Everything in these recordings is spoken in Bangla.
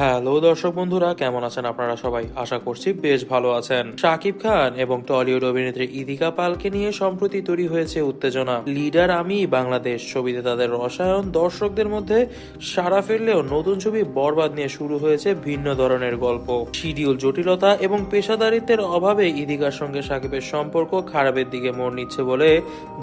হ্যালো দর্শক বন্ধুরা, কেমন আছেন আপনারা সবাই? আশা করছি বেশ ভালো আছেন। শাকিব খান এবং টলিউড অভিনেত্রী ইদিকা পালকে নিয়ে সম্প্রতি তৈরি হয়েছে উত্তেজনা। লিডার আমি বাংলাদেশ ছবিতে তাদের রসায়ন দর্শকদের মধ্যে সাড়া ফেললেও নতুন ছবি বরবাদ নিয়ে শুরু হয়েছে ভিন্ন ধরনের গল্প। শিডিউল জটিলতা এবং পেশাদারিত্বের অভাবে ইদিকার সঙ্গে শাকিবের সম্পর্ক খারাপের দিকে মোড় নিচ্ছে বলে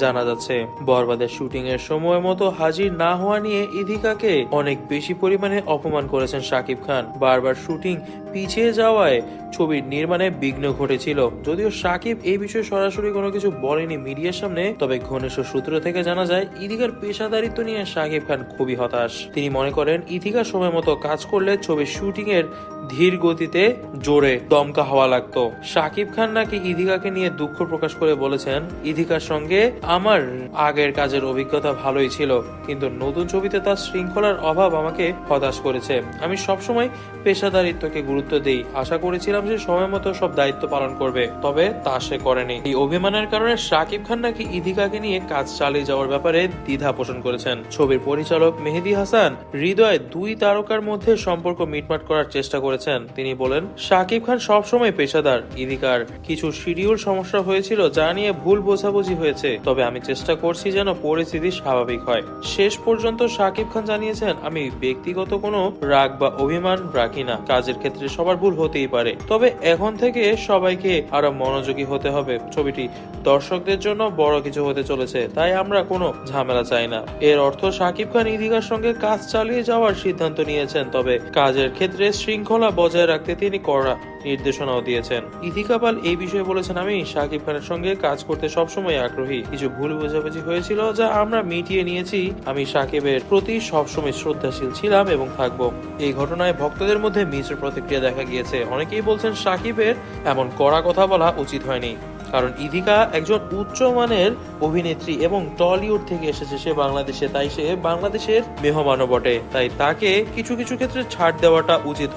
জানা যাচ্ছে। বরবাদের শুটিং এর সময় মতো হাজির না হওয়া নিয়ে ইদিকাকে অনেক বেশি পরিমাণে অপমান করেছেন শাকিব খান। বারবার শুটিং পিছিয়ে যাওয়ায় ছবির নির্মাণে বিঘ্ন ঘটেছিল। যদিও শাকিব এই বিষয়ে সরাসরি কোনো কিছু বলেনি মিডিয়ার সামনে, তবে ঘনিষ্ঠ সূত্র থেকে জানা যায় ইদিকার পেশাদারিত্ব নিয়ে শাকিব খান খুবই হতাশ। তিনি মনে করেন ইদিকার সময় মতো কাজ করলে ছবির শুটিং এর ধীর গতিতে জোরে দমকা হওয়া লাগতো। শাকিব খান নাকি ইদিকাকে নিয়ে দুঃখ প্রকাশ করে বলেছেন, ইদিকার সঙ্গে আমার আগের কাজের অভিজ্ঞতা ভালোই ছিল, কিন্তু নতুন ছবিতে তার শৃঙ্খলার অভাব আমাকে হতাশ করেছে। আমি সবসময় পেশাদারিত্বকে গুরুত্ব দেই, আশা করেছিলাম যে সময় মতো সব দায়িত্ব পালন করবে, তবে তা সে করেনি। এই অভিমানের কারণে শাকিব খান নাকি ইদিকাকে নিয়ে কাজ চালিয়ে যাওয়ার ব্যাপারে দ্বিধা পোষণ করেছেন। ছবির পরিচালক মেহেদী হাসান হৃদয় দুই তারকার মধ্যে সম্পর্ক মিটমাট করার চেষ্টা করেছেন। তিনি বলেন, শাকিব খান সবসময় পেশাদার, ইদিকার কিছু শিডিউল সমস্যা হয়েছিল যা নিয়ে ভুল বোঝাবুঝি হয়েছে, তবে আমি চেষ্টা করছি যেন পরিস্থিতি স্বাভাবিক হয়। শেষ পর্যন্ত শাকিব খান জানিয়েছেন, আমি ব্যক্তিগত কোনো রাগ বা অভিমান রাখি না, কাজের ক্ষেত্রে সবার ভুল হতেই পারে, তবে এখন থেকে সবাইকে আরো মনোযোগী হতে হবে। ছবিটি দর্শকদের জন্য বড় কিছু হতে চলেছে, তাই আমরা কোনো ঝামেলা চাই না। এর অর্থ শাকিব খান ইদিকার সঙ্গে কাজ চালিয়ে যাওয়ার সিদ্ধান্ত নিয়েছেন, তবে কাজের ক্ষেত্রে শৃঙ্খলা বজায় রাখতে তিনি কড়া নির্দেশনাও দিয়েছেন। ইদিকা পাল এই বিষয়ে বলেছেন, আমি শাকিব খানের সঙ্গে কাজ করতে সবসময় আগ্রহী। কিছু ভুল বোঝাবুঝি হয়েছিল যা আমরা মিটিয়ে নিয়েছি। আমি শাকিবের প্রতি সবসময় শ্রদ্ধাশীল ছিলাম এবং থাকবো। এই ঘটনায় ভক্তদের মধ্যে মিশ্র প্রতিক্রিয়া দেখা গিয়েছে। অনেকেই বলছেন শাকিবের এমন কড়া কথা বলা উচিত হয়নি, কারণ ইদিকা একজন উচ্চমানের অভিনেত্রী এবং টলিউড থেকে এসেছে সে বাংলাদেশে, তাই সে বাংলাদেশের মেহমানও বটে, তাই তাকে কিছু কিছু ক্ষেত্রে ছাড় দেওয়াটা উচিত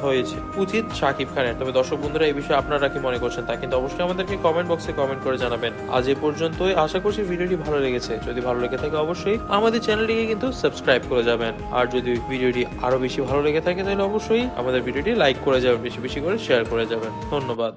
শাকিব খানের। তবে দর্শক বন্ধুরা, এই বিষয়ে আপনারা কি মনে করছেন তা কিন্তু অবশ্যই আমাদেরকে কমেন্ট বক্সে কমেন্ট করে জানাবেন। আজ এ পর্যন্তই, আশা করছি ভিডিওটি ভালো লেগেছে। যদি ভালো লেগে থাকে অবশ্যই আমাদের চ্যানেলটিকে কিন্তু সাবস্ক্রাইব করে যাবেন, আর যদি ভিডিওটি আরো বেশি ভালো লেগে থাকে তাহলে অবশ্যই আমাদের ভিডিওটি লাইক করে যাবেন, বেশি বেশি করে শেয়ার করে যাবেন। ধন্যবাদ।